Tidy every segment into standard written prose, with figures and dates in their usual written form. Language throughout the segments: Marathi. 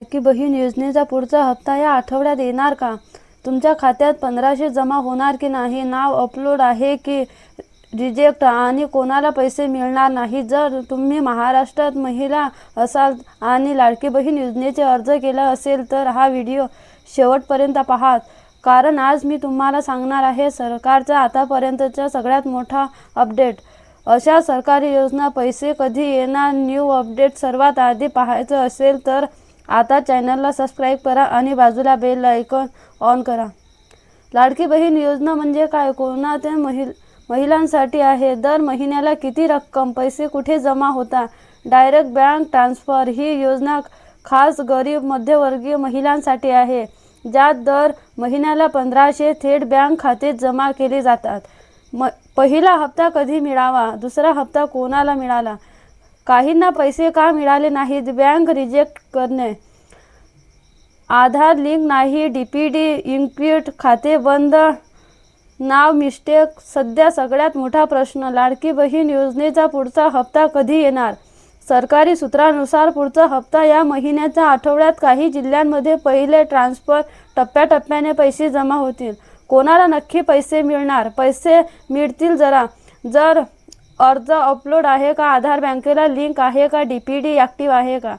लाडकी बहीण योजनेचा पुढचा हप्ता या आठवड्यात येणार का? तुमच्या खात्यात 1500 जमा होणार की नाही? नाव अपलोड आहे की रिजेक्ट आणि कोणाला पैसे मिळणार नाही? जर तुम्ही महाराष्ट्रात महिला असाल आणि लाडकी बहीण योजनेचे अर्ज केला असेल तर हा व्हिडिओ शेवटपर्यंत पहा, कारण आज मी तुम्हाला सांगणार आहे सरकारचा आतापर्यंतचा सगळ्यात मोठा अपडेट. अशा सरकारी योजना, पैसे कधी येणार, न्यू अपडेट सर्वात आधी पाहायचं असेल तर आता चॅनलला सबस्क्राईब करा आणि बाजूला बेल आयकॉन ऑन करा. लाडकी बहीण योजना म्हणजे काय? कोणत्या महिलांसाठी आहे? दर महिन्याला किती रक्कम? पैसे कुठे जमा होतात? Direct bank transfer. ही योजना खास गरीब मध्यमवर्गीय महिलांसाठी आहे, ज्यात दर महिन्याला 1500 थेट बँक खात्यात जमा केले जातात. पहिला हप्ता कधी मिळावा? दुसरा हप्ता कोणाला मिळाला? काहींना पैसे का मिळाले नाहीत? बँक रिजेक्ट करणे, आधार लिंक नाही, डीपीडी इनक्विट, खाते बंद, नाव मिस्टेक. सध्या सगळ्यात मोठा प्रश्न, लाडकी बहीण योजनेचा पुढचा हप्ता कधी येणार? सरकारी सूत्रानुसार पुढचा हप्ता या महिन्याच्या आठवड्यात. काही जिल्ह्यांमध्ये पहिले ट्रान्सफर टप्प्याटप्प्याने पैसे जमा होतील. कोणाला नक्की पैसे मिळणार? पैसे मिळतील जर अर्ज अपलोड आहे का, आधार बँकेला लिंक आहे का, डीपीडी ॲक्टिव्ह आहे का,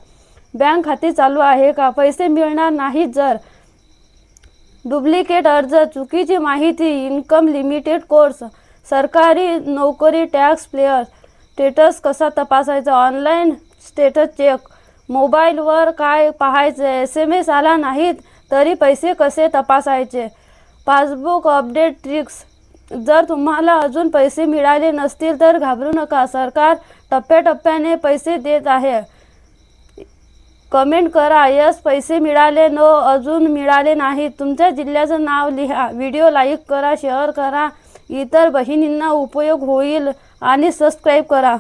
बँक खाते चालू आहे का. पैसे मिळणार नाहीत जर डुप्लिकेट अर्ज, चुकीची माहिती, इन्कम लिमिटेड कोर्स, सरकारी नोकरी, टॅक्स प्लेयर. स्टेटस कसा तपासायचा? Online status check. मोबाईलवर काय पाहायचे? SMS आला नाहीत तरी पैसे कसे तपासायचे? Passbook update tricks. जर तुम्हाला अजून पैसे मिळाले नसतील तर घाबरू नका, सरकार टप्प्याटप्प्याने पैसे देत आहे. कमेंट करा यस पैसे मिळाले, नो अजून मिळाले नाही. तुमच्या जिल्ह्याचं नाव लिहा. व्हिडिओ लाईक करा, शेअर करा, इतर बहिणींना उपयोग होईल आणि सबस्क्राईब करा.